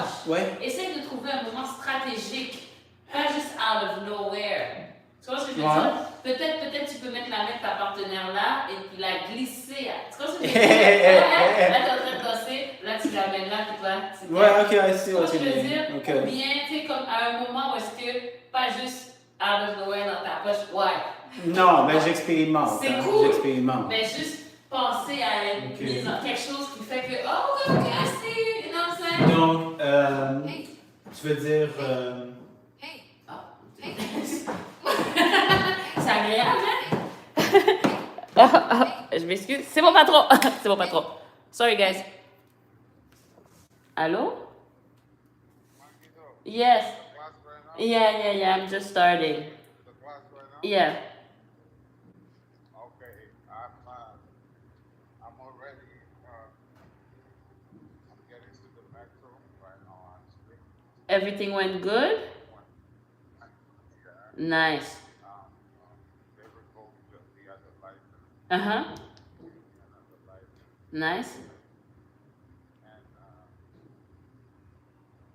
poche, Ouais. essaye de trouver un moment stratégique, pas juste out of nowhere. Tu vois ce que je veux Ouais. dire? Peut-être tu peux mettre la main de ta partenaire là et puis la glisser. Tu vois ce que je veux dire? Là, t'es en train de danser, là, tu l'amènes là, puis là, tu Ouais, ok, I see tu vois what ce que you je veux dire? mean. Ok. Ou bien, tu sais, comme à un moment où est-ce que, pas juste out of nowhere dans ta poche, ouais. Non, mais j'expérimente. C'est hein, cool. J'expérimente. Mais juste penser à une mise en quelque chose qui fait que, oh, ok, I see, you know what I'm saying? Donc, Hey. tu veux dire. Hey. Ah. Hey. C'est agréable, hein? Je m'excuse. C'est mon patron. C'est mon patron. Sorry, guys. Allô? Yes. Yeah. I'm just starting. The class right now? Yeah. Okay. I'm already, I'm getting to the metro right now, actually. Everything went good? Yeah. Nice. They revoked the other license, Uh-huh. another license, Nice.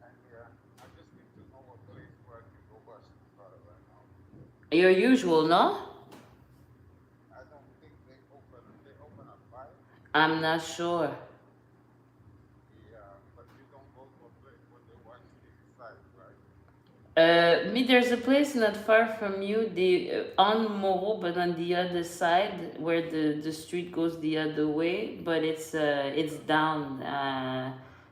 and yeah, I just need to know a place where I can go wash the car right now. Your usual, no? I don't think they open at 5. I'm not sure. Yeah, but you don't go to a place where they wash the inside, right? There's a place not far from you, on Moro, but on the other side, where the street goes the other way, but it's down.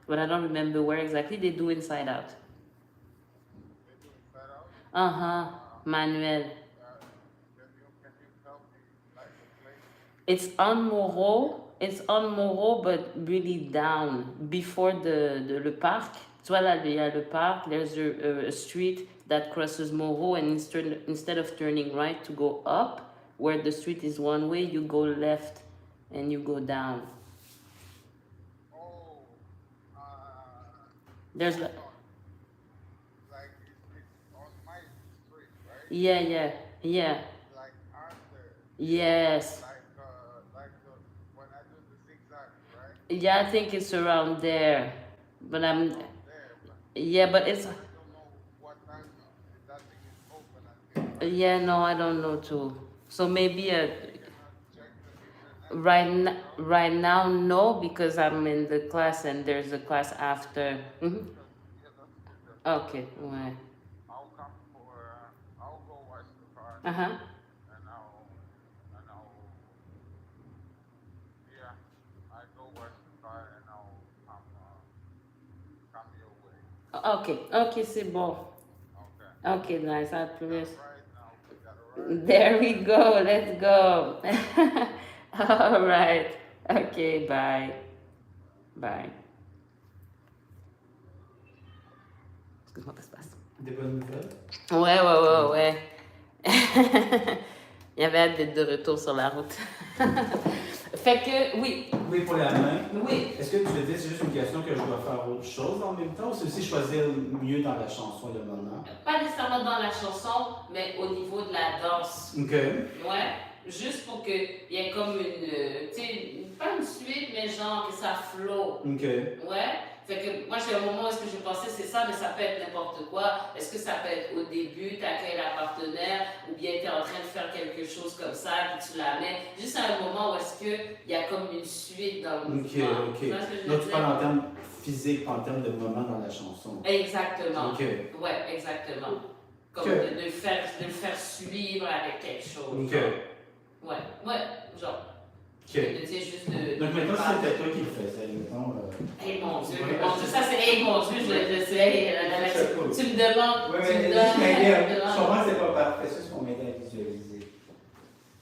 But I don't remember where exactly. They do inside out. They do inside out. Uh-huh. Manuel. Can you tell me like the place? It's on Moro, but really down before le parc. Tu vois là, il y a le parc. There's a street that crosses Moro, and instead of turning right to go up, where the street is one way, you go left and you go down. Oh, There's like it's on my street, right? yeah. Like after, Yes. when I do the zigzag, right? Yeah, I think it's around there. But I'm There, but yeah, but it's I don't know what time that thing is open until. yeah, no, I don't know too. So maybe You cannot check the internet. right now no, because I'm in the class and there's a class after. Yeah, that's good. Okay, ouais. I'll come I'll go wash the car. Uh-huh. And I'll, yeah, I go wash the car and I'll come your way. Okay, c'est bon. Okay. Okay, nice. I promise. Right now, we got a ride. There we go. Let's go. All right. Okay, bye. Bye. Excuse-moi, passe. Des bonnes nouvelles? Ouais. Il y avait hâte d'être de retour sur la route. Fait que, oui. Oui, pour la main. Oui. Est-ce que tu veux dire c'est juste une question que je dois faire autre chose en même temps ou c'est aussi choisir mieux dans la chanson le moment? Pas nécessairement dans la chanson, mais au niveau de la danse. Ok. Ouais. Juste pour qu'il y ait comme une. Tu sais, pas une suite, mais genre que ça flow. Ok. Ouais. Fait que moi, j'ai un moment où est-ce que je pensais c'est ça, mais ça peut être n'importe quoi. Est-ce que ça peut être au début, tu accueilles la partenaire, ou bien tu es en train de faire quelque chose comme ça, puis tu la mets. Juste à un moment où est-ce qu'il y a comme une suite dans le mouvement. Ok. Tu vois ce que je veux Donc tu dire? parles en termes physiques, pas en termes de moment dans la chanson. Exactement. Ok. Ouais, exactement. Comme Ok. de le faire suivre avec quelque chose. Ok. Ouais, genre. Ok. Tu sais, juste de. Donc maintenant, si c'était toi qui le faisais, mettons. Hey mon Dieu, Ouais, mon Dieu, ça c'est hey mon Dieu, je sais, hey, C'est cool. tu me demandes, Ouais, tu me mais donnes, juste m'aider. tu me Je demandes. comprends que c'est pas parfait, c'est juste pour m'aider à visualiser.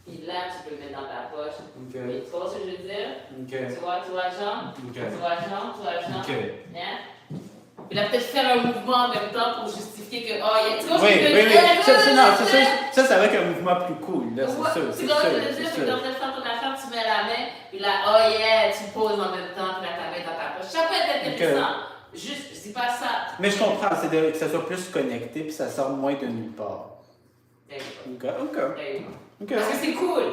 Puis là, tu peux le mettre dans ta poche. Ok. Mais tu vois ce que je veux dire? Ok. Tu vois, Jean? Ok. Tu vois, Jean? Ok. Hein? Puis là, peut-être faire un mouvement en même temps pour justifier que, oh, tu vois ce que Oui, je veux oui, dire? oui. Ça va être un mouvement plus cool, là, Ouais, c'est sûr. tu vois ce que je veux dire? Puis dans le faire ton affaire, tu mets la main, puis là, oh yeah, tu poses en même temps, puis là, ta main dans ta poche. Ça peut être intéressant. Juste, je dis pas ça. Mais je comprends, c'est que ça soit plus connecté puis ça sort moins de nulle part. There you Ok. go. There you go. Ok. Parce que c'est cool.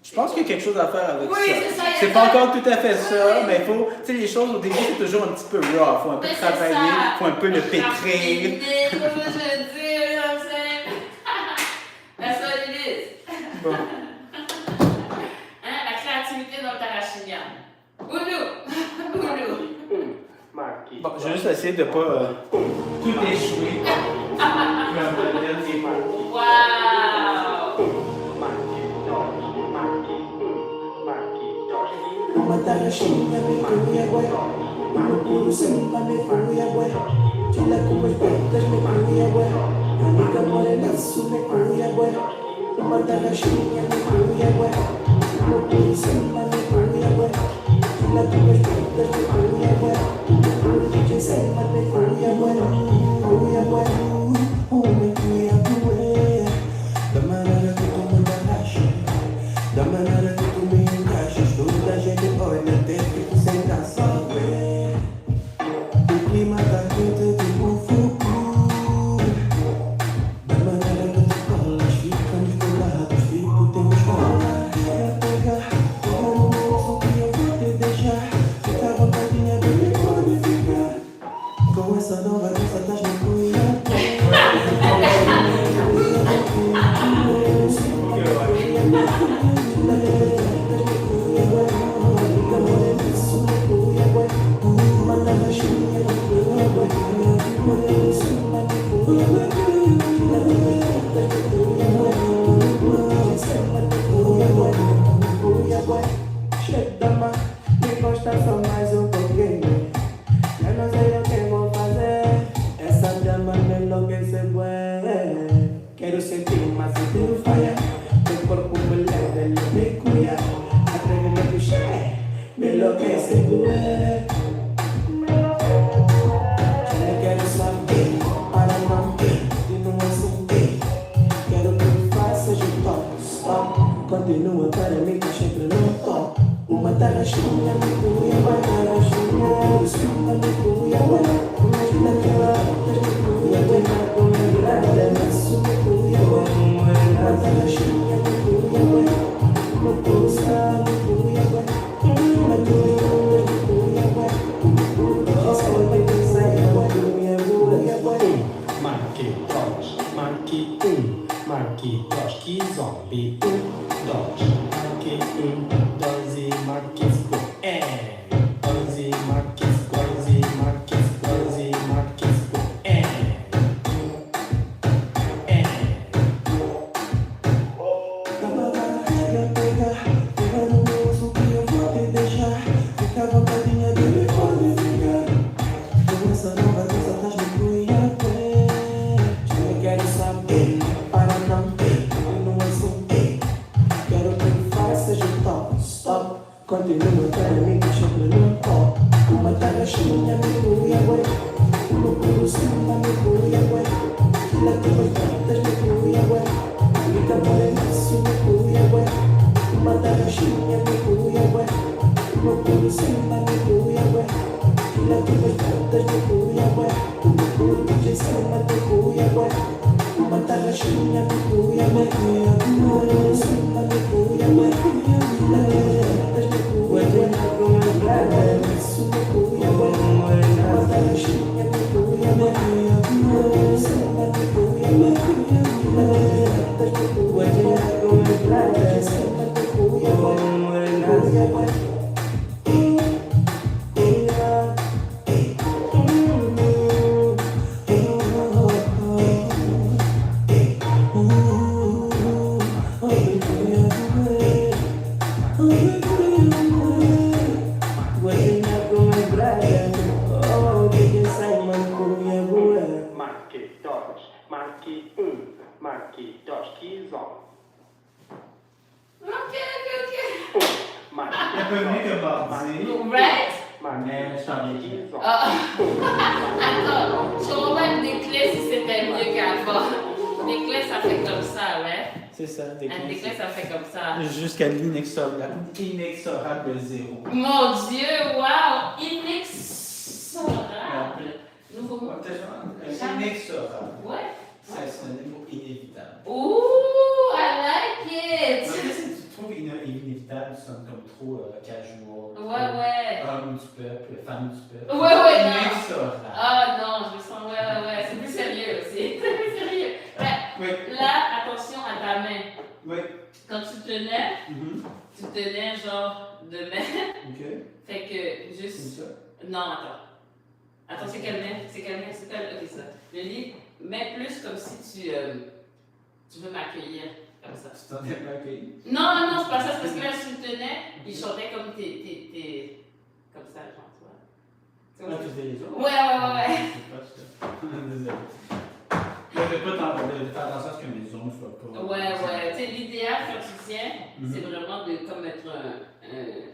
Je pense qu'il y a quelque chose à faire avec Oui, ça. c'est ça, il y a C'est ça. pas encore tout à fait ça, Oui. mais il faut. Tu sais, les choses au début, c'est toujours un petit peu raw. Il faut un peu Mais c'est travailler, ça. il faut un peu le pétrir. Raffiner, comme je veux dire, you know what I'm saying? That's what it is. Bon. Hein, la créativité dans le tarachinian. Oudou! Oudou! Bon, je vais juste essayer de pas tout échouer. Le dernier mot. Wow! Uma tarraxinha me cuia, bué. Uma curucema me cuia, bué. Tila com as pretas me cuia, bué. Amiga morenaço me cuia, bué. Uma tarraxinha me cuia, bué. Uma curucema me cuia, bué. Tila com as pretas me cuia, bué. Curucema me cuia, bué. Cuia, bué. Me cuia, bué. Da maneira que tu me tarraxa, da maneira que tu me encaixas, toda a gente olha até fico sem graça, ué. O clima tá quente tipo fogo, da maneira que tu colas, ficamos colados, fico teu escola. Quer pegar, pega no meu osso que eu vou te deixar, fica à vontadinha, bebê, pode ficar. Com essa nova dança das me cuida. Chega, me gosta só mais um pouquinho. Eu não sei o que vou fazer. Essa dama me enlouquece, bué. Quero sentir uma cintura falha. Teu corpo me leva, ele me cuida. Atreve-me a puxar, me enlouquece, bué. Eu quero saber, para não continua subir. Quero que me faças de top, stop. Continua para mim, que sempre no top. Uma tarraxinha me cuia, uma tarraxinha. Uma me cuia, uma naquela me cuia, uma com a grada, mas me cuia, uma tarraxinha me cuia, uma pulsa me cuia, uma cuia me cuia, uma só vai pensar em uma cuia, Marque dois, que zombie, dois, marque doze, marque doze, marque doze, marque Quer pegar, pega no meu osso que eu vou te deixar. Fica à vontadinha, bebê, pode ficar. Com essa nova dança das me cuia, eu quero saber, para não continua assim. Quero que me faças de top, stop. Continua para mim, que sempre no top. Uma tarraxinha me cuia, ué. Uma curucema me cuia, ué. Tila com as pretas me cuia, ué. Fica morenaço me cuia, ué. Uma tarraxinha me cuia, ué. Uma curucema me cuia, ué. Tila com as pretas me cuia, ué. Curucema me cuia, ué. Uma tarraxinha me cuia, ué. Uma curucema me cuia, ué. Tila com as pretas me cuia, ué. Isso me cuia, ué. Uma tarraxinha me cuia, ué. Uma curucema me cuia, ué. Tila com as pretas me cuia, marque dois, que zombie. Ok. Un peu mieux que mardi. Right? Mais je t'en ai Attends, je comprends des clés si c'était mieux qu'avant. Des clés, ça fait comme ça, ouais. C'est ça, Des clés, ça fait comme ça. Jusqu'à l'inexorable zéro. Mon Dieu, wow! Inexorable. Nouveau mot. Inexorable. Ouais. C'est un mot inévitable. Ooh, I like it. Tu trouves trop casual. Ouais. Homme du peuple, femme du peuple. Ouais, non. Inexorable. Ah non, je me sens, ouais. C'est plus sérieux aussi. C'est plus sérieux. Ouais. Oui. Là, attention à ta main. Oui. Quand tu tenais, Mhm. tu tenais genre de main. Ok. Fait que juste. C'est ça. Non, attends. Attends, c'est quelle main? C'est quelle main? C'est quelle? Ok, ça. Je dis, mets plus comme si tu veux m'accueillir. Comme ça. Tu t'en es pas accueilli? Non, c'est pas ça. C'est parce que là, si tu me tenais, il chantait comme t'es. Comme ça, genre, tu vois. Tu vois? Ah, tu fais les autres? Ouais. C'est pas ça. Désolé. Je vais pas faire dans le sens que mes ongles soient pas. Ouais. Tu sais, l'idéal quand tu tiens, Mhm. c'est vraiment de comme mettre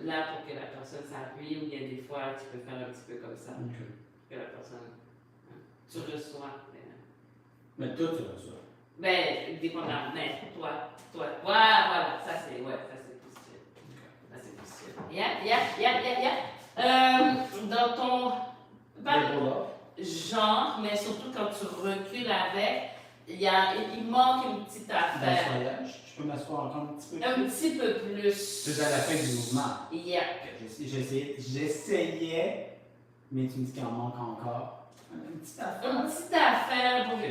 là pour que la personne s'appuie, ou il y a des fois, tu peux faire un petit peu comme ça, Ok. que la personne. Tu reçois. Mais toi, tu reçois. Ben, dépendamment. Mais toi. Voilà. Ça, c'est positif. Ça, c'est positif. Dans ton. Genre, mais surtout quand tu recules avec, il manque une petite affaire. Voyage, je peux m'asseoir encore un petit peu. Un petit peu plus. C'est à la fin du mouvement. Yeah. J'essayais, mais tu me dis qu'il en manque encore. Une petite affaire. Une petite affaire pour. Ok.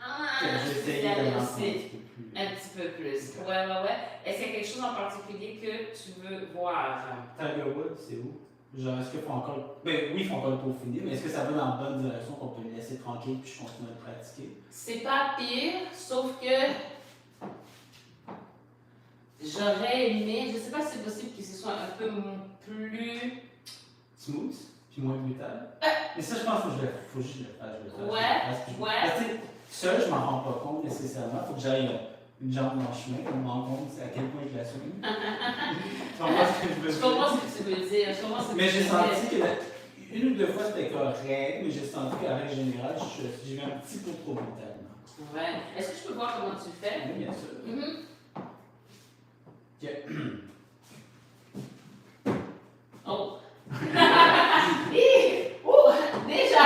Ah, J'essayais d'aller de m'en aussi. un petit peu plus. Un petit peu plus. Ouais. Est-ce qu'il y a quelque chose en particulier que tu veux voir? Tiger Woods, c'est où? Genre, est-ce qu'ils font encore. Ben oui, ils font encore le tour fini, mais est-ce que ça va dans la bonne direction qu'on peut le laisser tranquille puis je continue à le pratiquer? C'est pas pire, sauf que j'aurais aimé, je sais pas si c'est possible que ce soit un peu plus. Smooth, puis moins brutal. Mais ça, je pense qu'il faut juste que je le fasse. Ouais. Parce que seul, je m'en rends pas compte nécessairement. Il faut que j'aille une jambe dans le chemin pour me rendre compte à quel point je la swing. Tu comprends ce que je veux Je dire? comprends ce que tu veux dire. Mais j'ai senti que une ou deux fois c'était correct, mais j'ai senti qu'à règle générale, j'ai eu un petit peu trop brutalement. Ouais. Est-ce que je peux voir comment tu le fais? Oui, bien sûr. Oh! Hi! Ouh! Déjà!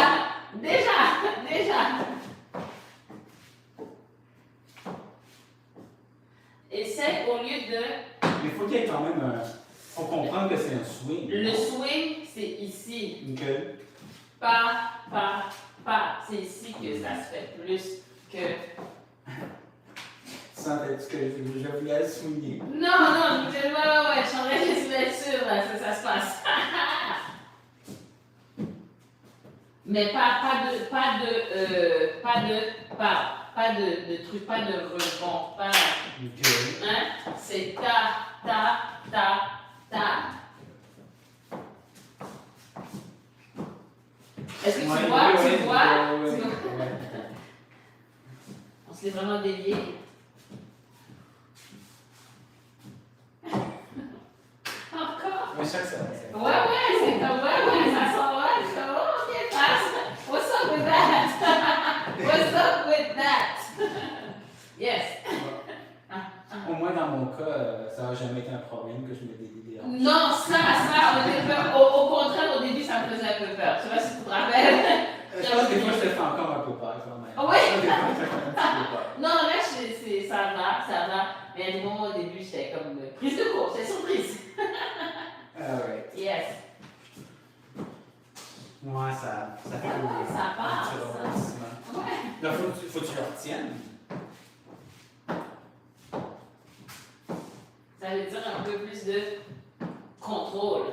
Essaie au lieu de. Mais il faut qu'il y ait quand même un. Faut comprendre que c'est un swing. Le swing, c'est ici. Ok. Pas. C'est ici que ça se fait plus que. Sentais-tu que je voulais swinguer? Non, je disais, ouais, je suis en train de se mettre sûr, là, ça se passe. Mais pas de truc, pas de rebond, pas. Ok. Hein? C'est ta. Est-ce que tu vois? Tu vois? On se l'est vraiment dévié. Encore? Mais chaque ça. Ouais, c'est comme, ça s'en va. Je suis comme, oh, ok, passe. What's up with that? Yes. Au moins dans mon cas, ça n'a jamais été un problème que je me dédie. Non, ça, on était peur. Au contraire, au début, ça me faisait un peu peur. Je sais pas si tu te rappelles. Je pense que des fois, je te fais encore un peu peur quand même. Ah ouais? Des fois, je te fais un petit peu peur. Non, là, ça va. Mais à des moments, au début, j'étais comme prise de cours, c'est surprise. Alright. Yes. Ouais, ça fait Ça passe. Ouais. Là, faut que tu le retiennes. Ça veut dire un peu plus de contrôle.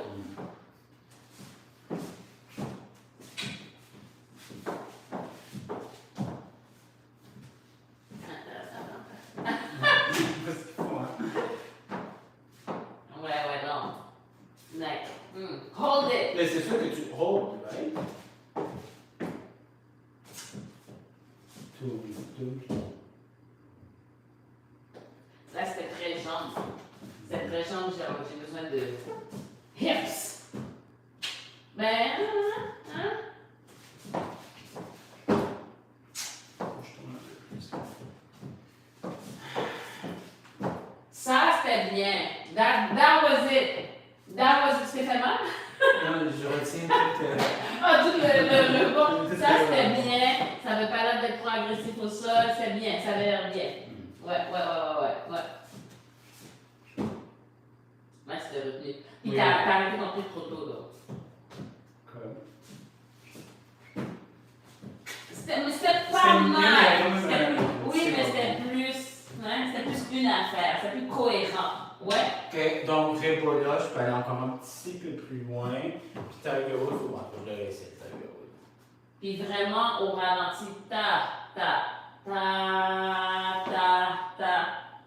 Ouais, non. Neck. Hold it. Mais c'est sûr que tu hold, right? Là, c'était très jambe. C'était très jambe, j'ai besoin de hips. Ben, ça, c'était bien. That was it. Tu t'es fait mal? Non, je retiens tout. Ah, tout le bon. Ça, c'était bien. Ça avait pas l'air d'être trop agressif au sol. C'est bien. Ça avait l'air bien. Ouais. Ouais, c'était retenu. Puis Oui. t'as arrêté ton truc trop tôt, là. C'était pas C'est mieux, mal. mais comme C'était un- plus- Oui, c'est mais bon. c'était plus une affaire. C'était plus cohérent. Ouais. Ok, donc Rebola, je peux aller encore un petit peu plus loin. Puis Tiger Woods, il faut voir, je vais essayer Tiger Woods. Puis vraiment au ralenti, ta.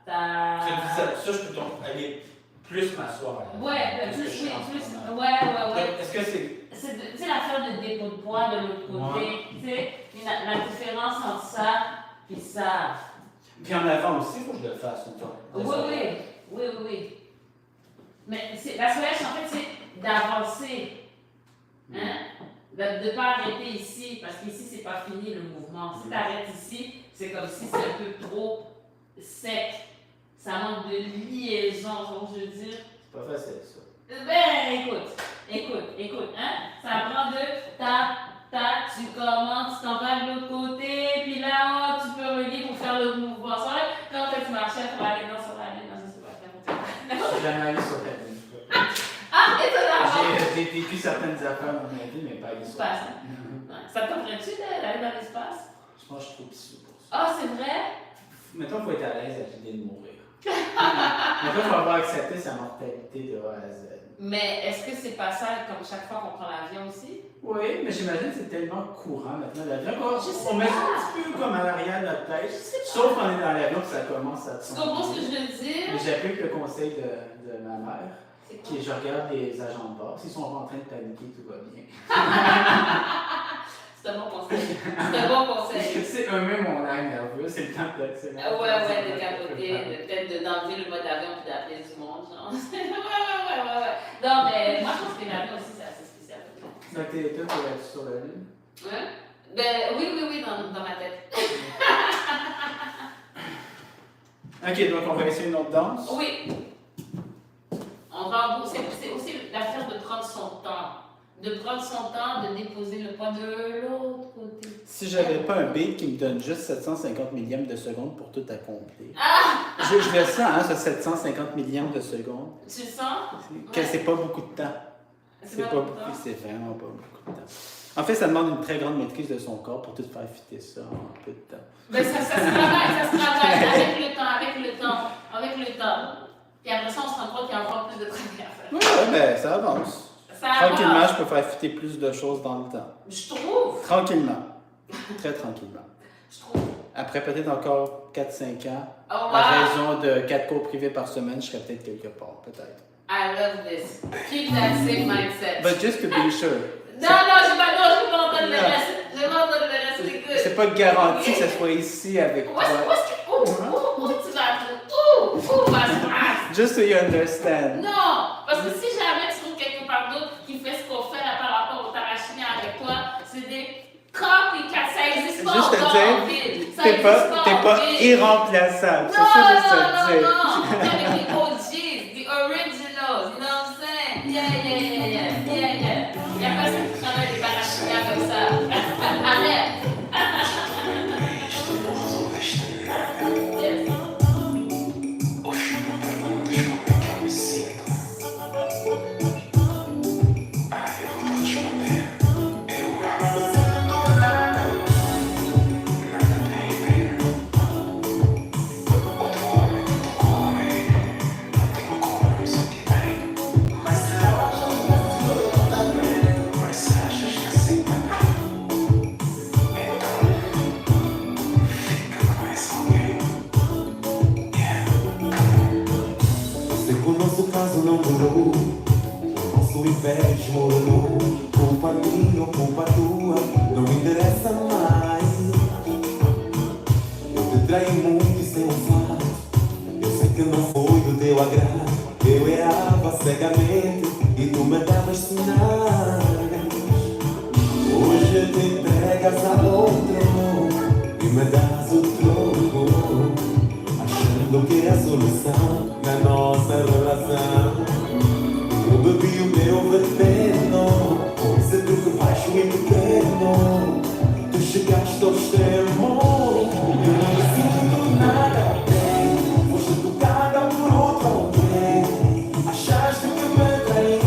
Ça, je peux donc aller plus m'asseoir. Ouais, Parce que plus, je oui, suis en ce plus. moment. Ouais. Est-ce que c'est. Tu sais, l'affaire de dépôt de poids de l'autre côté, tu sais, la différence entre ça et ça. Puis en avant aussi, il faut que je le fasse tout le temps. Oui. Mais la soulèche, en fait, c'est d'avancer. Hein? De ne pas arrêter ici, parce qu'ici, c'est pas fini le mouvement. Si tu arrêtes ici, c'est comme si c'est un peu trop sec. Ça manque de liaison, tu vois ce que je veux dire? C'est pas facile, ça. Ben, écoute, hein? Ça prend de tu commences, tu t'en vas de l'autre côté, puis là, tu peux relier pour faire le mouvement. C'est vrai, quand tu marchais, pour aller dans ça, c'est pas Je suis jamais allé sur la ligne. Ah, étonnamment! J'ai vécu certaines affaires dans ma vie, mais pas les Pas ça. Ouais. Ça t'offrait-tu d'aller dans l'espace? Je pense que je suis trop petit pour ça. Ah, c'est vrai? Mettons, il faut être à l'aise à l'idée de mourir. Mettons, il faut avoir accepté sa mortalité de A à Z. Mais est-ce que c'est pas ça comme chaque fois qu'on prend l'avion aussi? Oui, mais j'imagine que c'est tellement courant maintenant l'avion. Je sais On met ça pas. un petit peu comme à l'arrière de notre tête. Je sais pas. Sauf quand on est dans l'avion que ça commence à Tu comprends ce que je veux dire? Mais j'applique le conseil de ma mère, C'est quoi? qui est je regarde les agents de bord. S'ils sont pas en train de paniquer, tout va bien. C'est un bon conseil. C'est un bon conseil. C'est eux-mêmes mon air nerveux, c'est le temps de Ouais, de capoter, peut-être d'enlever le mode avion puis d'appeler du monde, genre. ouais. Non, mais moi, je pense que l'avion aussi, c'est assez spécial. Donc, t'es toi pour être sur la lune? Ouais? Ben, oui, dans ma tête. Ok, donc on va essayer une autre danse. Oui. On va en bout. C'est aussi l'affaire de prendre son temps. De prendre son temps, de déposer le poids de l'autre côté. Si j'avais pas un beat qui me donne juste 750 millièmes de seconde pour tout accomplir. Ah! Je le sens, hein, ce 750 millièmes de seconde. Tu le sens? Que c'est pas beaucoup de temps. C'est pas beaucoup, c'est vraiment pas beaucoup de temps. En fait, ça demande une très grande maîtrise de son corps pour tout faire fitter ça en peu de temps. Ben, ça se travaille avec le temps. Puis après ça, on se rend compte qu'il y a encore plus de travail à faire. Ouais, ben ça avance. Ça Tranquillement, avance. je peux faire fitter plus de choses dans le temps. Je trouve. Tranquillement. Très tranquillement. Je trouve. Après peut-être encore 4-5 ans, Oh, à wow. raison de 4 cours privés par semaine, je serais peut-être quelque part, peut-être. I love this. Keep that same mindset. But just to be sure. Non, je vais pas entendre le reste. Je vais pas entendre le reste. C'est good. C'est pas garanti que ce soit ici avec Où toi. tu vas? Où vas-tu? Just so you understand. Non, parce que si jamais tu trouves quelque part d'autre qui fait ce qu'on fait là par rapport au Tarachina avec toi, c'est des copycats, ça existe pas Juste te encore en ville. dire, Ça t'es existe pas en ville. irremplaçable. C'est ça que je te dis. Non. Avec les OGs, the originals, you know what I'm saying? Yeah. Il y a personne qui travaille des Tarachinas comme ça. Arrête. Yes. Sei que o nosso caso não durou, o nosso império desmoronou. Culpa minha ou culpa tua, não me interessa mais. Eu te traí muito e sem um fato, eu sei que não foi do teu agrado. Eu errava cegamente e tu me davas sinais. Hoje te entregas a outro e me das o troco, achando que é a solução na nossa relação. Eu bebi o meu veneno, pois é tu que baixo e pequeno. Tu chegaste ao extremo, eu não me sinto nada bem. Foste tocada por outro alguém, achaste que me traí.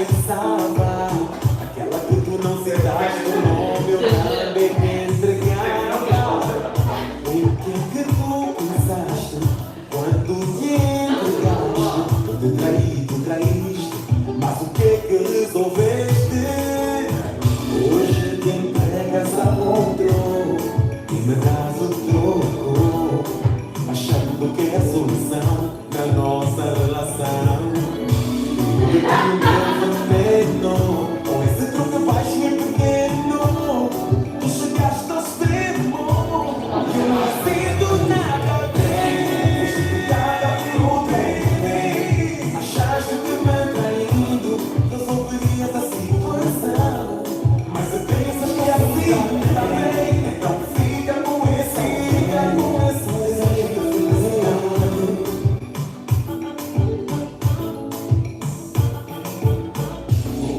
pensava, aquela que tu não se dás o nome, eu também me entregava. O que tu pensaste quando te entregaste? Eu te traí, tu traíste, mas o que resolveste? Hoje te entregas a outro e me dás o troco, achando que é a solução da nossa relação. Eu tenho meu veneno, com esse troco baixo e pequeno, tu chegaste ao extremo, que eu não sinto nada bem. Foste tocada por outra, achaste que me traindo resolverias a situação, mas eu pensas que assim está bem, então fica com esse desejo de felicidade.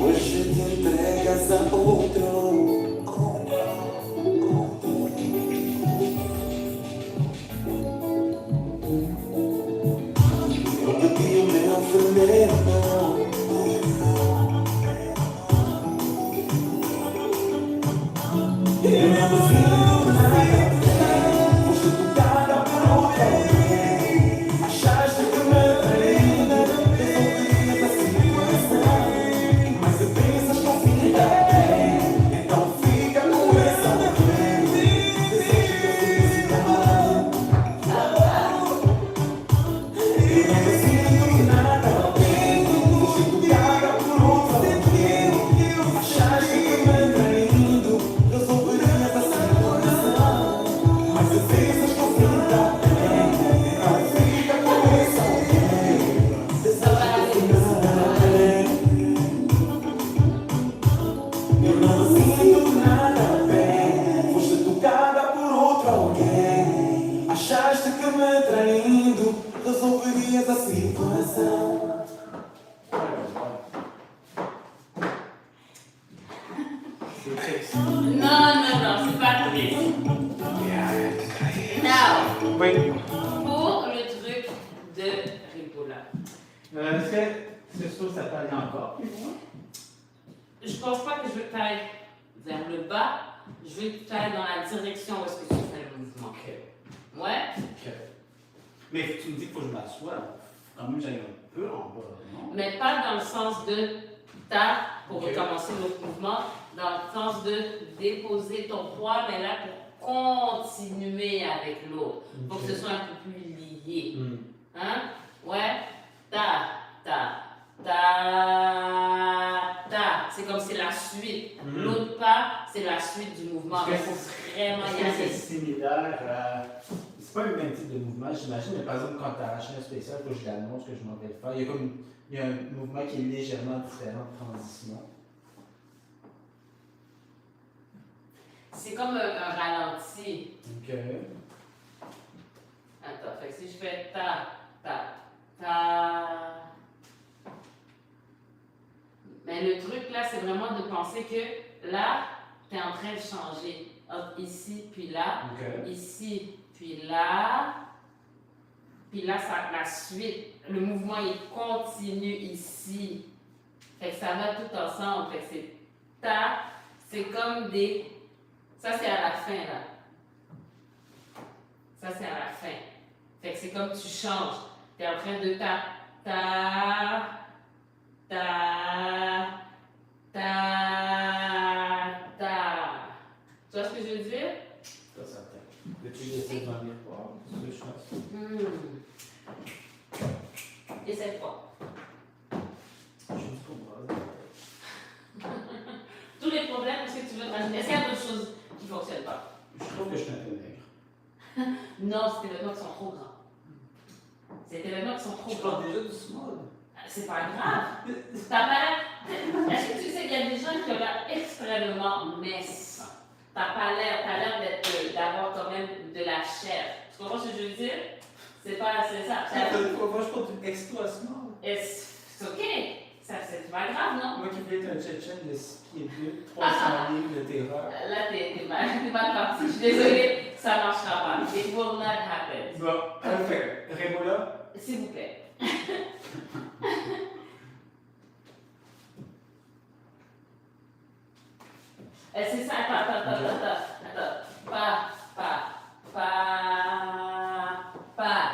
Hoje te entregas a outro. Eu bebi o meu veneno. Eu não sinto nada. Foste tocada por outra. Achaste que me traída resolverias a situação, mas eu pensas que ao fim está bem, então fica com essa desejo de felicidade. Eu não sinto nada. Foste tocada por outra. Achaste que me traindo resolverias a situação, mas eu pensas que ao fim está bem, então fica com essa desejo de felicidade. Eu não sinto nada bem. Foste tocada por outro alguém. Achaste que me traindo resolverias a situação. Non, c'est pas triste. Now, Oui. pour le truc de Ribola. Est-ce que c'est sûr que ça peut aller encore plus loin? Je pense pas que je veux que tu ailles vers le bas, je veux que tu ailles dans la direction où est-ce que tu fais le mouvement. Ok. Ouais? Ok. Mais tu me dis qu'il faut que je m'assoie, faut quand même que j'aille un peu en bas, non? Mais pas dans le sens de ta, pour Ok. recommencer notre mouvement, dans le sens de déposer ton poids, mais là pour continuer avec l'autre. Pour que ce soit un peu plus lié. Hmm. Hein? Ouais? Ta. C'est comme c'est la suite. Mhm. L'autre pas, c'est la suite du mouvement. Est-ce Il que faut vraiment y Est-ce que c'est aller. similaire à... C'est pas le même type de mouvement, j'imagine, mais par exemple, quand tu as acheté un spécial, faut que je l'annonce que je m'en vais le faire. Il y a un mouvement qui est légèrement différent de transition. C'est comme un ralenti. Ok. Attends, fait que si je fais ta. Mais le truc là, c'est vraiment de penser que là, tu es en train de changer. Hop, ici, puis là. Ok. Ici, puis là. Puis là, ça, la suite. Le mouvement, il continue ici. Fait que ça va tout ensemble. Fait que c'est ta. C'est comme des. Ça, c'est à la fin, là. Ça, c'est à la fin. Fait que c'est comme tu changes. Tu es en train de ta. Tu vois ce que je veux dire? Ça, ça t'aide. Veux-tu essayer de m'en miroir? C'est ce que je fasse? Essaie pas. Je me dis qu'on va. Tous les problèmes, est-ce que tu veux te rajouter? Est-ce qu'il y a d'autres choses qui ne fonctionnent pas? Je trouve que je suis un peu maigre. Non, c'est tes vêtements qui sont trop grands. C'est tes vêtements qui sont trop Je grands. porte déjà du small. C'est pas grave. T'as pas l'air. Est-ce que tu sais qu'il y a des gens qui ont l'air extrêmement minces? T'as pas l'air, t'as l'air d'avoir quand même de la chair. Tu comprends ce que je veux dire? C'est pas, c'est ça. Moi, je porte une extra small. C'est ok. Ça, c'est pas grave, non? Moi qui voulais être un Tchétchène de 6 pieds 2, 300 livres de terreur. Là, t'es mal parti. Je suis désolée, ça marchera pas. It will not happen. Bon, parfait. Rémola? S'il vous plaît. C'est ça, attends. Pas.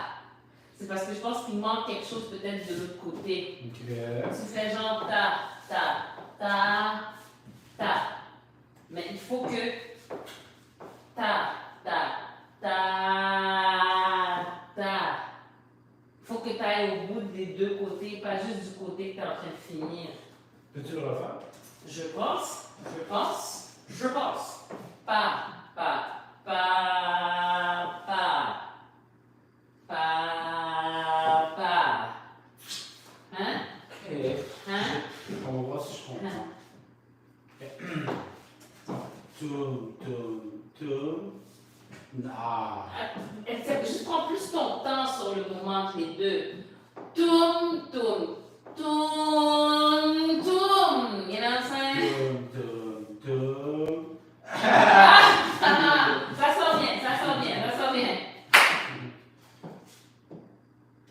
C'est parce que je pense qu'il manque quelque chose peut-être de l'autre côté. Ok. Tu fais genre ta. Mais il faut que ta. Il faut que tu ailles au bout des deux côtés, pas juste du côté que tu es en train de finir. Peux-tu le refaire? Je pense. Pas. Hein? Ok. Hein? On va voir si je comprends. Ah. Juste prends plus ton temps sur le moment entre les deux. Tourne. You know what I'm saying? Ça sort bien.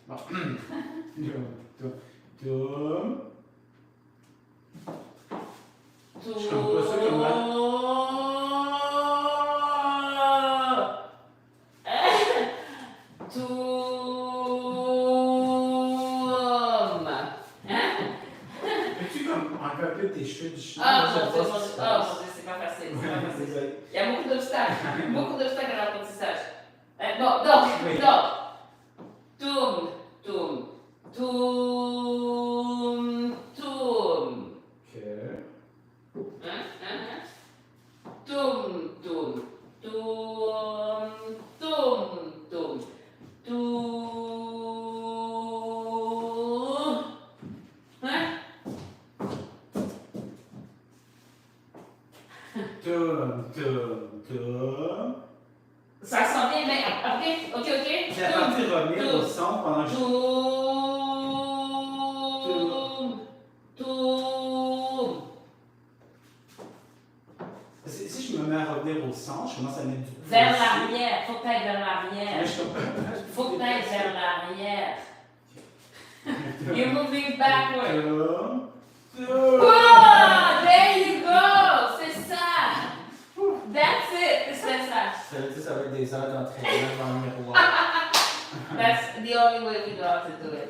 Bon. Je suis comme pas sûr comment. Peux-tu comme enlever un peu tes cheveux du cheveu? Oh mon Dieu, c'est pas facile. Il y a beaucoup d'obstacles à l'apprentissage. Donc, tourne. Ok. Tourne. Ça sent bien, mais ok. C'est à partir de revenir au son pendant que je. Tourne. Si je me mets à revenir au centre, je commence à mettre du poids Vers ici. l'arrière, faut que tu ailles vers l'arrière. Là, je suis comme- Faut que tu ailles vers l'arrière. You're moving backward. Tourne. Oh, there you go. C'est ça. That's it. C'est ça. Ça va être des heures d'entraînement dans le miroir. That's the only way we know how to do it.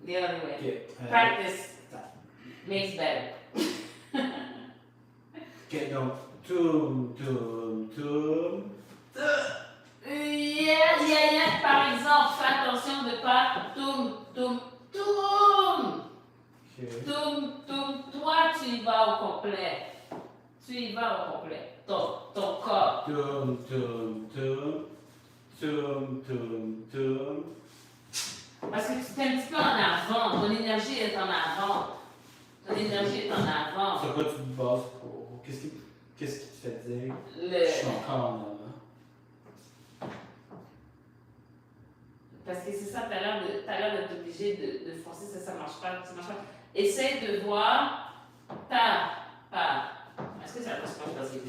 The only way. Ok. Practice makes better. Ok, donc, tourne. Yeah. Par exemple, fais attention de pas tourne. Ok. Tourne. Toi, tu y vas au complet. Ton corps. Tourne. Parce que tu es un petit peu en avant. Ton énergie est en avant. Sur quoi tu te bases pour. Qu'est-ce qui te fait dire? Je suis encore en avant. Parce que c'est ça, t'as l'air d'être obligé de forcer, ça marche pas. Essaye de voir Est-ce que c'est la question que je dois dire?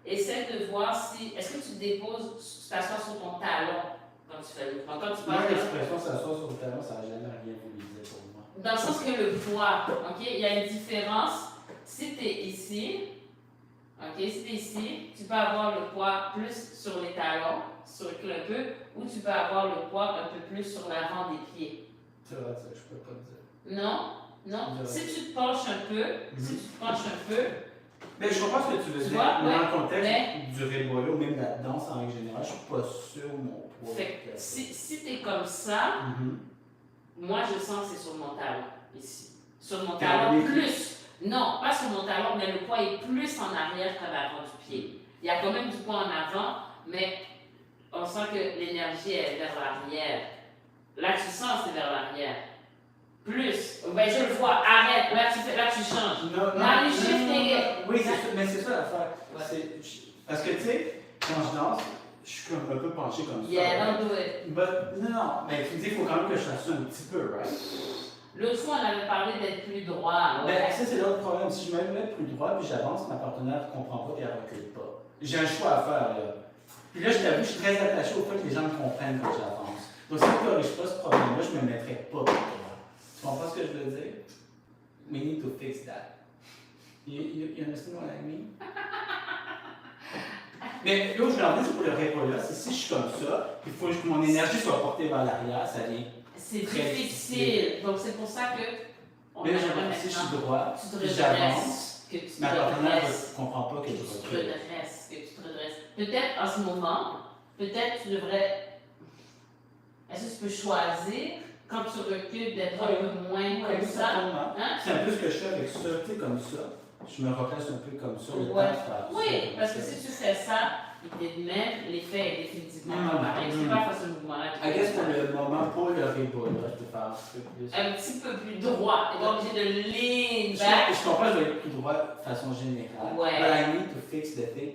Essaye de voir si. Est-ce que tu déposes, tu t'assois sur ton talon quand tu fais le mouvement? Quand tu Moi, parles l'expression s'asseoir sur le talon, ça n'a jamais rien voulu dire pour moi. dans le sens que le poids, ok? Il y a une différence. Si tu es ici, tu peux avoir le poids plus sur les talons, sur le peu, ou tu peux avoir le poids un peu plus sur l'avant des pieds. C'est vrai, ça, je peux pas te dire. Non. Ouais. Si tu te penches un peu, Mais je comprends ce que tu veux Tu dire. vois, Mais dans ouais, le contexte du rebolo, même de la danse en règle générale, je suis pas sûr de mon poids. fait que si tu es comme ça, moi je sens que c'est sur mon talon, ici. Sur mon talon plus. Non, pas sur mon talon, mais le poids est plus en arrière qu'à l'avant du pied. Il y a quand même du poids en avant, mais on sent que l'énergie est vers l'arrière. Là, tu sens c'est vers l'arrière. Plus. Ben, je le vois, arrête. Là, tu changes. Non. Now you're shifting it. Oui, c'est ça, mais c'est ça l'affaire. Ouais. Parce que tu sais, quand je danse, je suis comme un peu penché comme ça. Yeah, don't do it. Non, mais tu me dis, il faut quand même que je fasse ça un petit peu, right? L'autre fois, on avait parlé d'être plus droit. Ben, ça, c'est l'autre problème. Si je me mets plus droit puis j'avance, ma partenaire ne comprend pas et elle ne recule pas. J'ai un choix à faire, là. Puis là, je t'avoue, je suis très attaché au fait que les gens me comprennent quand j'avance. Donc, si tu ne corriges pas ce problème-là, je ne me mettrai pas plus droit. Tu comprends ce que je veux dire? We need to fix that. You understand what I mean? Mais là où je l'en dis, c'est pour le révolat, c'est si je suis comme ça, il faut que mon énergie soit portée vers l'arrière, ça vient. C'est Très difficile. Donc, c'est pour ça que. On Mais là, aimerait si je maintenant suis droit, tu te puis redresses, j'avance, que tu te ma partenaire redresses, ne comprend pas que que je tu te recule. redresses, que tu te redresses. Peut-être en ce moment, peut-être tu devrais. Est-ce que tu peux choisir, quand tu recules, d'être un peu moins comme ça? Certainement. Hein? C'est un peu ce que je fais avec ça, tu sais, comme ça. Je me replace un peu comme ça, le temps Ouais. de faire ça, Oui, comme parce que ça. si tu fais ça, même l'effet est définitivement pas pareil. Tu peux pas faire ce mouvement-là. I guess pour le moment, pour le révolat, je peux faire un peu plus. Un petit peu plus droit. Tu n'es pas obligé de lean Je back. comprends, je vais être plus droit de façon générale. Ouais. But I need to fix the thing.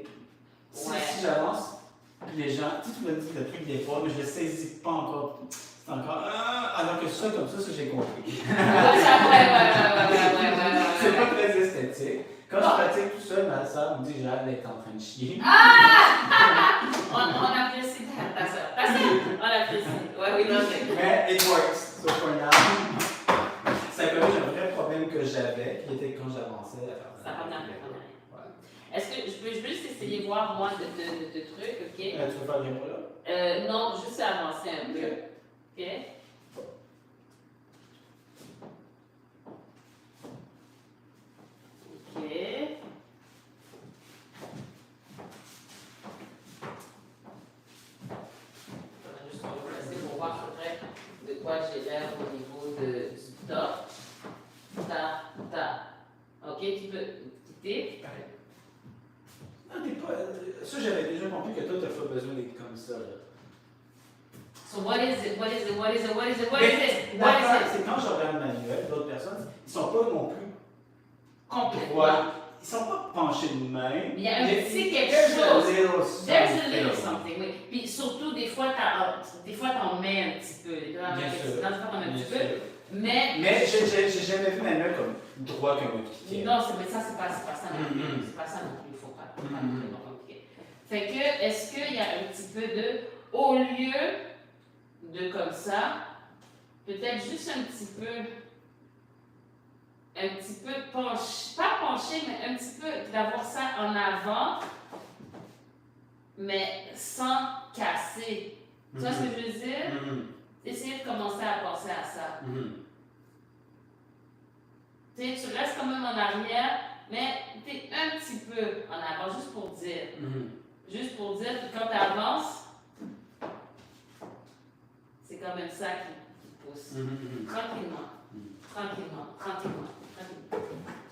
Ouais. Si j'avance, puis les gens, tu me dis le truc des fois, mais je le saisis pas encore. C'est encore. Alors que ça, comme ça j'ai compris. C'est pas très esthétique. Quand je pratique tout seul, ma soeur me dit Jade est en train de chier. On apprécie ta soeur. On apprécie. Ouais, oui, non, Mais it works. So for now, ça a corrigé un vrai problème que j'avais, qui était quand j'avançais. Ça va bien. Ouais. Est-ce que je peux juste essayer de voir, moi, de trucs, ok? Tu veux faire le révolat? Non, juste avancer un peu. Ok? Ok. On va juste replacer pour voir à peu près de quoi j'ai l'air au niveau du top. Ta. Ok, tu peux quitter. Non, t'es pas. Ça, j'avais déjà compris que toi, t'as pas besoin d'être comme ça. Là. So what is it? What is it? What is it? What is it? What Mais is it? What l'affaire, is it? c'est quand je regarde le manuel, d'autres personnes, ils sont pas non plus Complètement. droits. Ils sont pas penchés de même. Il y a un petit quelque There's a chose. little There's a something. little something, oui. Puis surtout, des fois, t'en mets un petit peu. Des fois, Bien sûr. t'en mets un Bien petit sûr. peu. Mais j'ai jamais vu manuel comme droit comme un piquet. non, mais ça, c'est pas ça non plus. Mhm. C'est pas ça non plus, il faut pas. Mhm. Fait que, est-ce qu'il y a un petit peu de, au lieu de comme ça, peut-être juste un petit peu penché, pas penché, mais un petit peu d'avoir ça en avant, mais sans casser. Tu vois ce que je veux dire? Mhm. Essayer de commencer à penser à ça. Mhm. Tu sais, tu restes quand même en arrière, mais tu es un petit peu en avant, juste pour dire. Mhm. Juste pour dire que quand tu avances, c'est quand même ça qui pousse. Mhm. Tranquillement. Mhm. Tranquillement.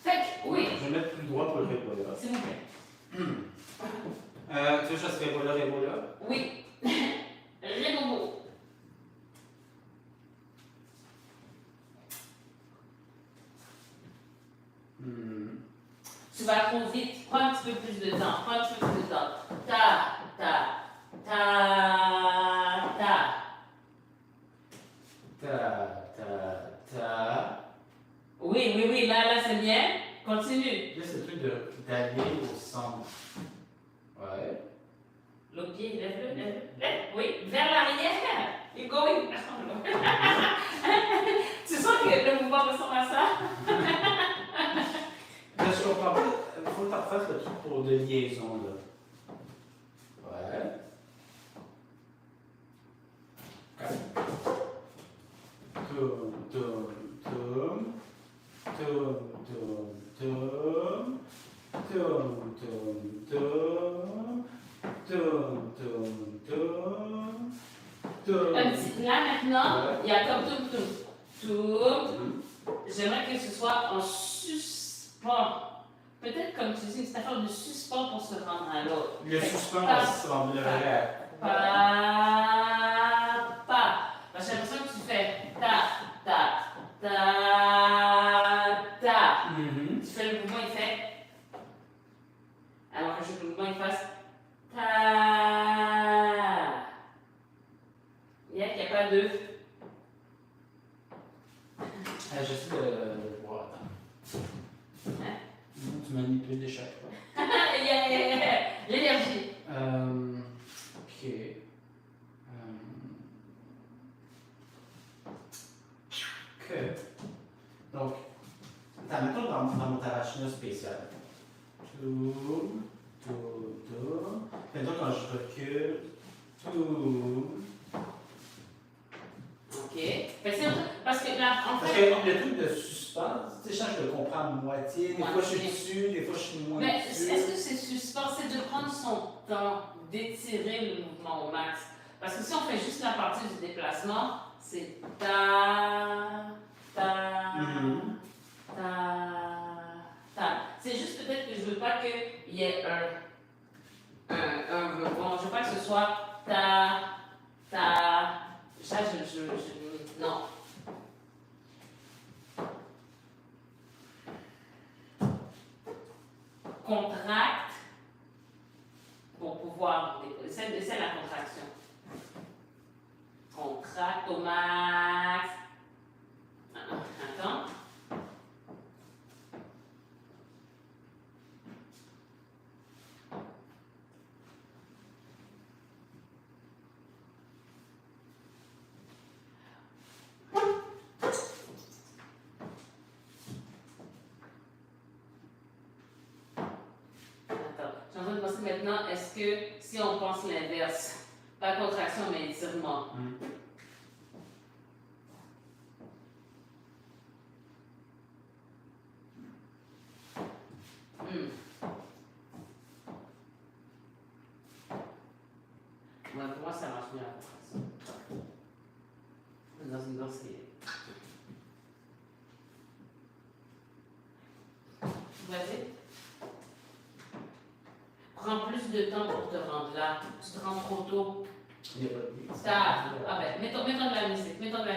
Fait que, oui, Je vais mettre plus droit pour le révolat. s'il vous plaît. Tu veux que je fasse révolat? Oui. Rébobo. Tu vas trop vite. Prends un petit peu plus de temps. Ta. Oui, là, c'est bien. Continue. Là, c'est le truc d'aller au centre. Ouais. L'autre pied, lève-le. Oui, vers l'arrière. You're going. Tu sens que le mouvement ressemble à ça? Là, je comprends pas. Il faut que tu refasses le truc pour de liaison, là. Ouais. Là maintenant, il y a comme tout. J'aimerais que ce soit en suspens. Peut-être comme tu dis, une affaire de suspens pour se rendre à l'autre. Le suspens semblerait. Pas. Parce que j'ai l'impression que tu fais ta. Mhm. Tu fais le mouvement, il fait. Alors que je fais le mouvement, il fasse ta. Il n'y a pas de. J'essaie de voir. Attends. Hein? Tu manipules des chaque fois. L'énergie. Ok. Ok. Donc, mettons dans mon tarachna spécial. Tout. Maintenant, quand je recule, tout. OK. Parce que là, en Parce fait... que le truc de suspense, tu sais, je le comprends à moitié. Des fois, je suis dessus, des fois, je suis moins Mais dessus. est-ce que c'est suspens? C'est de prendre son temps, d'étirer le mouvement au max. Parce que si on fait juste la partie du déplacement, c'est ta, ta, ta. C'est juste peut-être que je veux pas qu'il y ait bon, je veux pas que ce soit ta. Ça, non. Contracte pour pouvoir. C'est la contraction. Contracte au max. Attends. Je suis en train de penser maintenant, est-ce que si on pense l'inverse, pas contraction mais étirement. Ouais, pour moi ça marche mieux la contraction. Dans une danse, vas-y. Prends plus de temps pour te rendre là. Tu te rends trop tôt. Il n'y a pas de but. Ah ben, mettons de la musique. Mettons de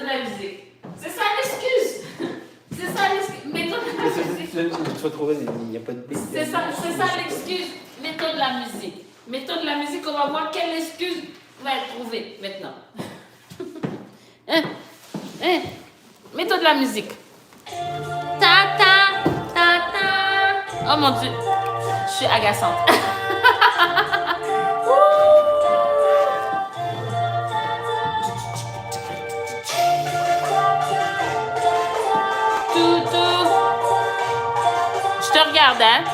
la musique. C'est ça l'excuse. C'est ça l'excuse. Mettons de la musique. Tu vas trouver, il n'y a pas de but. C'est ça l'excuse. Mettons de la musique. Mettons de la musique, on va voir quelle excuse va être trouvée maintenant. Mettons de la musique. Ta ta ta ta. Oh mon Dieu, je suis agaçante. Je te regarde, hein.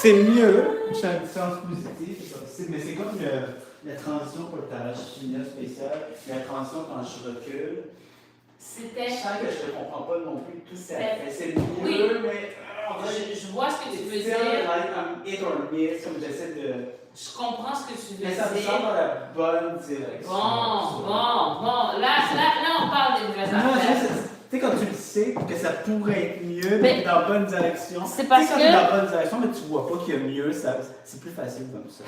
C'est mieux. Je suis en sens positif. Mais c'est comme la transition pour le talent chinois spécial. La transition quand je recule. Je C'était. sens que je ne comprends pas non plus tout à fait. C'est mieux, Oui. mais. Je vois ce que tu veux C'est dire. like I'm hit or miss, comme j'essaie de. Je comprends ce que tu veux Mais ça me dire. semble dans la bonne direction. Bon. Là, on parle des vraies Non, affaires. tu sais, quand tu le sais que ça pourrait être mieux, Mais mais dans la bonne direction. c'est parce tu sais, quand que- t'es dans la bonne direction, mais tu vois pas qu'il y a mieux, c'est plus facile comme ça.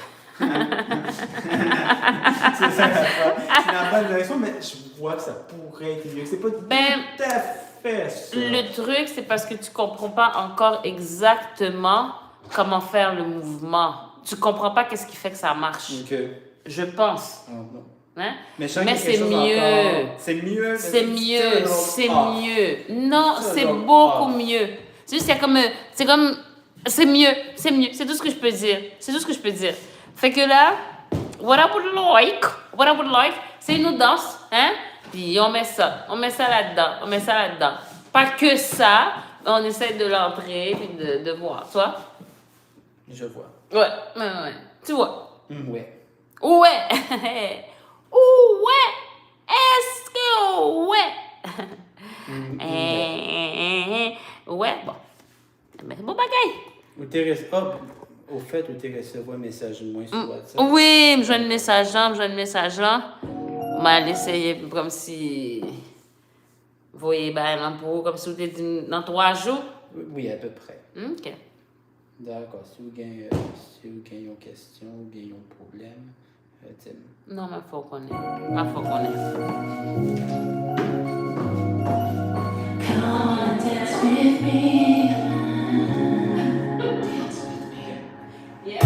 C'est ça l'affaire. C'est dans la bonne direction, mais je vois que ça pourrait être mieux. C'est pas Ben, tout à fait ça. le truc, c'est parce que tu comprends pas encore exactement comment faire le mouvement. Tu comprends pas qu'est-ce qui fait que ça marche. Ok. Je pense. Ah, non. Hein? Mais, je sens Mais qu'il y a quelque c'est chose mieux. encore. C'est mieux. C'est mieux, c'est mieux. Non, Ça, c'est donc, beaucoup ah. mieux. C'est juste, c'est mieux, c'est tout ce que je peux dire. C'est tout ce que je peux dire. Fait que là, what I would like, c'est une danse, hein? Puis on met ça là-dedans. Pas que ça, on essaie de l'entrer puis de voir, tu vois? Je vois. Ouais. Tu vois? Ouais. Ouais. Ouais. Est-ce que ouais? Ouais, bon. Mais c'est bon bagaille. Ou t'es resté. Ah, au fait, ou t'es recevoir un message moins sur WhatsApp. Oui, je vois le message là. On va essayer comme si. Vous voyez, ben, comme si vous étiez dans 3 jours. Oui, à peu près. OK. D'accord. Si vous gagnez une question ou bien un problème, dis-moi. Non, mais faut qu'on ait. Come on and dance with me. Yeah.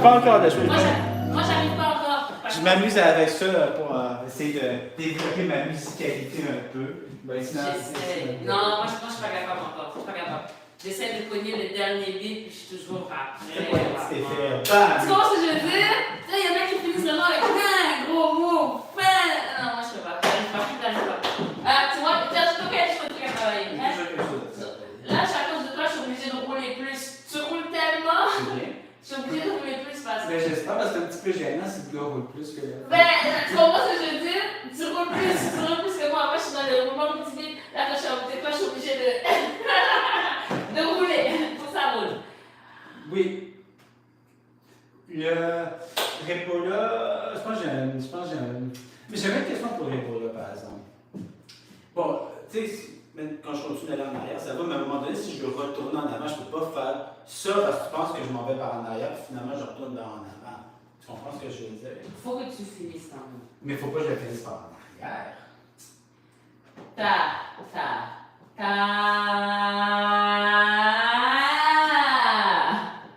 pas encore de choix. Moi, j'arrive pas encore. Je m'amuse avec ça pour essayer de développer ma musicalité un peu. Ben, sinon, J'essaie. Non, moi, je suis pas capable encore. Je suis pas capable. J'essaie de cogner le dernier beat, puis je suis toujours après. Ouais, c'était fait. Tu Bam! comprends ce que je veux dire? Tu sais, il y en a qui finissent vraiment avec un gros mot. Non, moi, je sais pas. J'arrive pas. Tu vois, tu as quelque chose de travailler. Hein? Là, à cause de toi, je suis obligée de rouler plus. Tu roules tellement, je suis obligée de rouler plus parce que. Mais j'espère parce que c'est un petit peu gênant si le gars roule plus que le. Ben, tu comprends ce que je veux dire? Tu roules plus que moi. Moi, je suis dans le roulement petit vite. Là, quand je suis avec toi, je suis obligée de. de rouler. Pour ça roule. Oui. Le Repola, je pense que j'ai un. Mais j'avais une question pour le Repola, par exemple. Bon, tu sais, quand je continue d'aller en arrière, ça va, mais à un moment donné, si je veux retourner en avant, je ne peux pas faire ça parce que tu penses que je m'en vais par en arrière, puis finalement, je retourne en avant. Tu comprends ce que je veux dire? Faut que tu finisses quand même. Mais il ne faut pas que je le finisse par en arrière.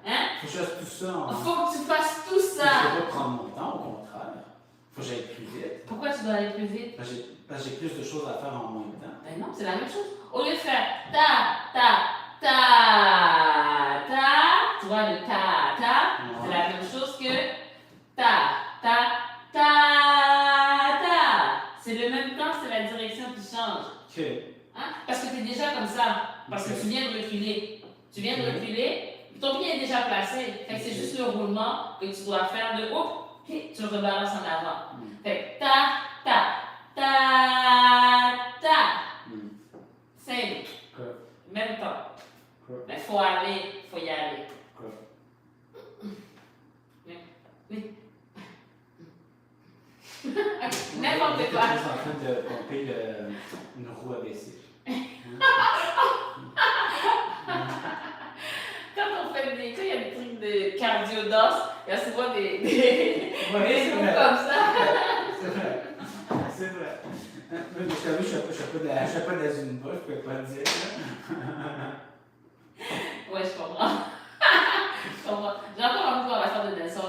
Hein? Faut que je fasse tout ça en. Faut que tu fasses tout Je ne ça. peux pas prendre mon temps, au contraire. Faut que j'aille plus vite. Pourquoi tu dois aller plus vite? Parce que j'ai plus de choses à faire en même temps. Ben non, c'est la même chose. Au lieu de faire ta, tu vois le ta, c'est la même chose que ta. C'est le même temps, c'est la direction qui change. Ok. Hein? Parce que tu es déjà comme ça. Parce que tu viens de reculer. Tu viens de reculer, ton pied est déjà placé. Fait que c'est juste le roulement que tu dois faire de hop, tu le rebalances en avant. Fait que ta. Simple. Même temps. Mais faut y aller. Oui. N'importe quoi. Je suis en train de pomper une roue ABC. Quand il y a des trucs de cardio danse, il y a souvent des mots comme ça. C'est vrai. Mais je t'avoue, je ne fais pas de la Zumba, je ne peux pas le dire. Ouais, je comprends. J'ai encore envie qu'on va faire de Nelson.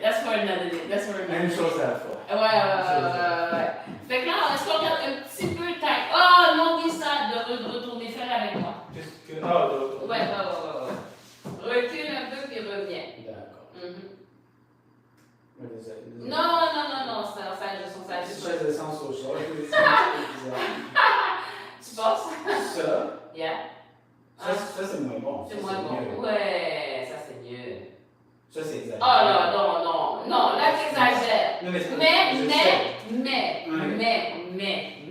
That's for another day. Même chose à la fois. Ouais. Fait que là, est-ce qu'on regarde un petit peu time? Oh, non, dis ça, de retourner faire avec moi. Qu'est-ce que. Ah, d'autres. Ouais. Recule un peu puis reviens. D'accord. Désolé. Non, ça Si je faisais sens aux choses, Tu penses? ça, Yeah. ça c'est moins bon. C'est Ça, moins bon. mieux. Ouais, ça c'est mieux. Ça, c'est exagéré. Oh non, là t'exagères. Non,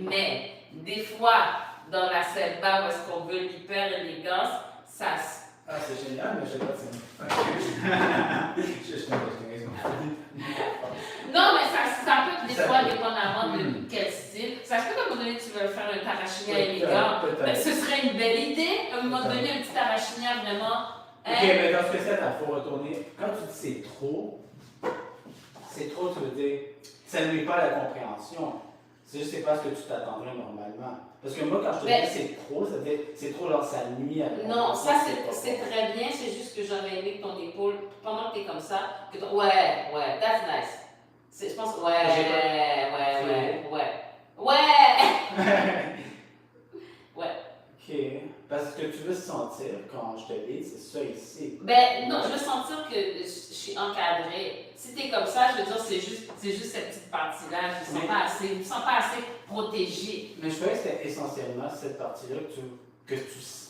Mais, des fois, dans la selva où est-ce qu'on veut l'hyper élégance, ça se. Ah, c'est génial, mais je sais pas si c'est. Non, mais ça peut des fois, dépendamment de quel style. Ça se peut qu'à un moment donné, tu veux faire un tarachinia élégant. Peut-être. Ce serait une belle idée. À un moment donné, un petit tarachinia vraiment. Ok, mais dans ce cas-ci, il faut retourner. Quand tu dis c'est trop, tu veux dire, ça ne nuit pas à la compréhension. C'est juste c'est pas ce que tu t'attendrais normalement. Parce que moi, quand je te dis c'est trop, ça veut dire c'est trop, genre ça nuit à la compréhension. Non, ça c'est très bien, c'est juste que j'aurais aimé que ton épaule, pendant que tu es comme ça, que ouais, that's nice. Je pense, ouais. Ok, parce que tu veux sentir quand je te dis, c'est ça ici. Ben non, je veux sentir que je suis encadrée. Si t'es comme ça, je veux dire, c'est juste cette petite partie-là. Je me sens pas assez protégée. Mais je croyais que c'était essentiellement cette partie-là que tu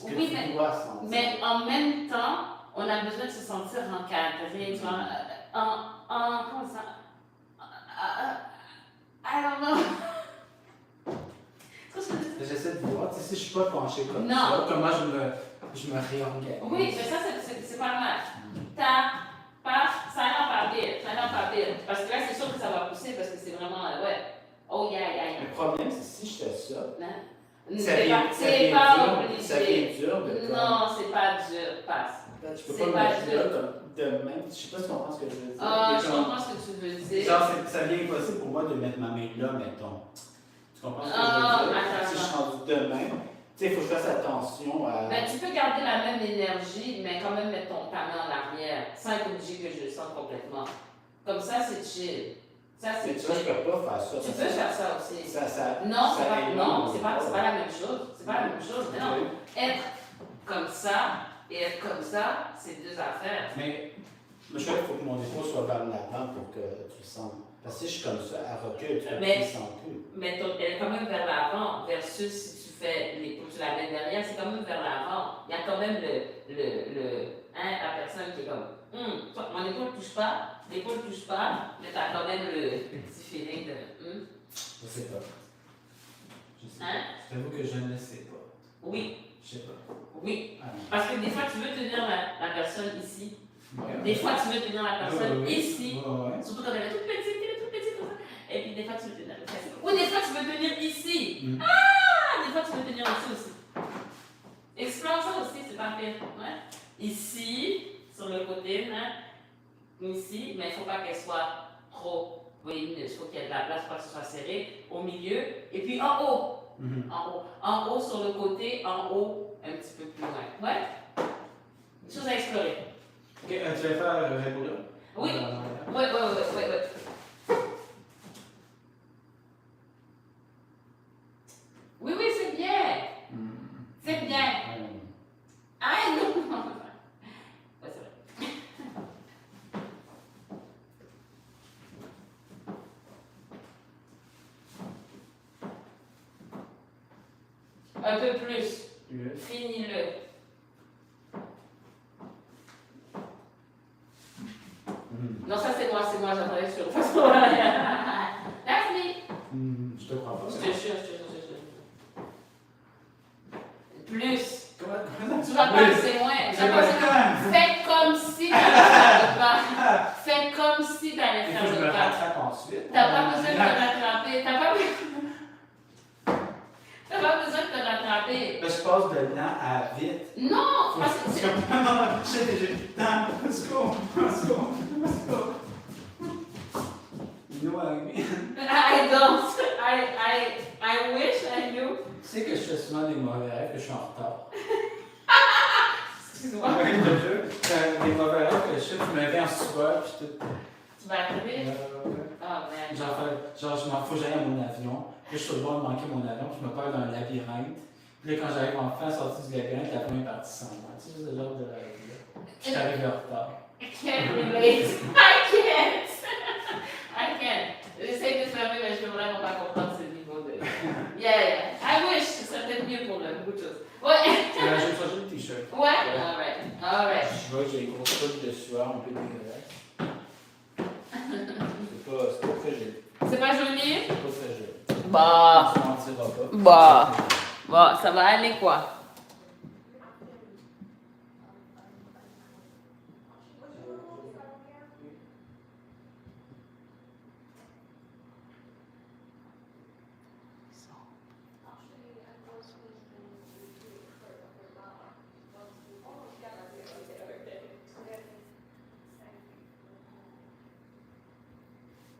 Oui, dois sentir. Mais en même temps, on a besoin de se sentir encadré, tu vois, comment ça? I don't know. J'essaie de voir, tu sais, si je suis pas penché comme Non. ça, comment je me réorganise. Oui, mais ça, c'est pas mal. Ça n'en pas pire. Parce que là, c'est sûr que ça va pousser parce que c'est vraiment, ouais. Oh, yeah. Le problème, c'est si je fais ça, Non. ça C'est devient pas dur obligé. de Non, c'est pas dur, passe. Tu peux c'est pas pas me dire dur. de même. Je sais pas si tu comprends ce que je veux dire. Je comprends ce que tu veux dire. Genre, ça devient impossible pour moi de mettre ma main là, mettons. Tu comprends ce que je veux dire? Attends. Si je suis rendu de même, tu Tu sais, il faut que je fasse attention à. Ben, tu peux garder la même énergie, mais quand même mettre ta main en arrière, sans être obligé que je le sente complètement. Comme ça, c'est chill. Ça, Mais c'est tu vois, je chill. peux pas faire ça. Tu peux faire ça aussi. Non, ça c'est pas la même chose. C'est pas la même chose. Mais non, être comme ça et être comme ça, c'est deux affaires. Mais je crois qu'il faut que mon épaule soit vers l'avant pour que tu le sentes. Parce que si je suis comme ça, à recul, tu Mais- ne sens plus. Mais elle est quand même vers l'avant, versus si tu fais l'épaule, tu la mets derrière, c'est quand même vers l'avant. Il y a quand même la personne qui est comme, mon épaule touche pas, l'épaule touche pas, mais t'as quand même le petit feeling de, Je sais pas. Je sais Hein? pas. Je t'avoue que je ne sais pas. oui, Je sais pas. oui. Ah, non. Parce que des fois, tu veux tenir la personne ici. Ouais. Des fois, tu veux tenir la personne Ouais. ici. Ouais. Surtout quand elle est toute petite comme ça. Et puis des fois, tu veux tenir ici. Ou des fois, tu veux tenir ici. Mm. Ah, des fois, tu veux tenir ici aussi. Explore ça aussi, c'est pas pire. Ouais. Ici, sur le côté, hein. Ici, mais il ne faut pas qu'elle soit trop volumineuse. Il faut qu'il y ait de la place pour que ce soit serré. Au milieu. Et puis en haut. Mhm. En haut. En haut, sur le côté. En haut, un petit peu plus loin. Ouais. Des choses à explorer. Ok, tu vas faire le répondre? Oui. Ouais. Oui, c'est bien. C'est bien. Ah non. Ouais, c'est vrai. Un peu plus. Finis-le. Non, ça c'est moi, j'attendais sur le façon. That's me. Je te crois pas. Je te jure. Plus. Comment Tu vas pas, c'est moins. Fais comme si t'allais faire le pas. Fais comme si t'allais Il faut que faire je le me pas. rattrape ensuite. T'as pas besoin de te rattraper. T'as pas besoin de te rattraper. Là, je passe de lent à vite. Non, parce que c'est. Non, j'ai déjà du temps. Let's go. You know what I mean? I don't. I wish I knew. Tu sais que je fais souvent des mauvais rêves, que je suis en retard. Excuse-moi. Oui, je te jure. Des mauvais rêves que je fais, je me réveille en sueur, puis tout. Tu vas arriver? Ah, merde. Genre, je m'en fous, j'aille à mon avion. Puis je suis sur le bord de manquer mon avion, puis je me perds dans un labyrinthe. Puis là, quand j'arrive enfin à sortir du labyrinthe, l'avion est parti sans moi. Tu sais, ce genre de rêve-là. Je suis arrivé en retard. I can't relate. I can't. J'essaie de fermer, mais je peux vraiment pas comprendre ce niveau de. Yeah. I wish. Ce serait peut-être mieux pour le beaucoup de choses. Ouais. Je vais changer le t-shirt. Ouais. Alright. Je vois que j'ai des grosses couches de sueur un peu dégueulasses. C'est pas très joli. C'est pas joli? C'est pas très joli. Bah. On se mentira pas. Bon, ça va aller quoi?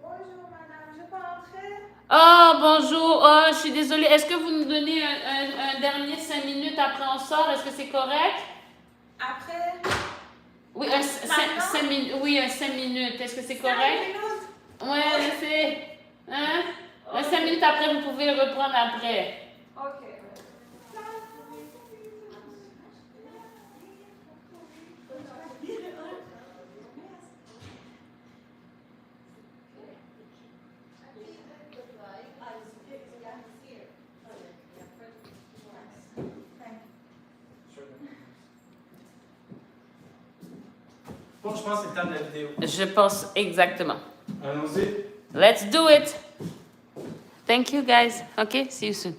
Bonjour madame, je peux entrer? Oh, bonjour. Oh, je suis désolée. Est-ce que vous nous donnez un dernier 5 minutes après on sort? Est-ce que c'est correct? Après Oui, Maintenant? 5 minutes. Oui, 5 minutes. Est-ce que c'est 5 correct? minutes? Ouais, je sais. Hein? 5 minutes après, vous pouvez reprendre après. Ok. Bon, je pense que c'est le temps de la vidéo. Je pense exactement. Allons-y. Let's do it. Thank you, guys. Okay, see you soon.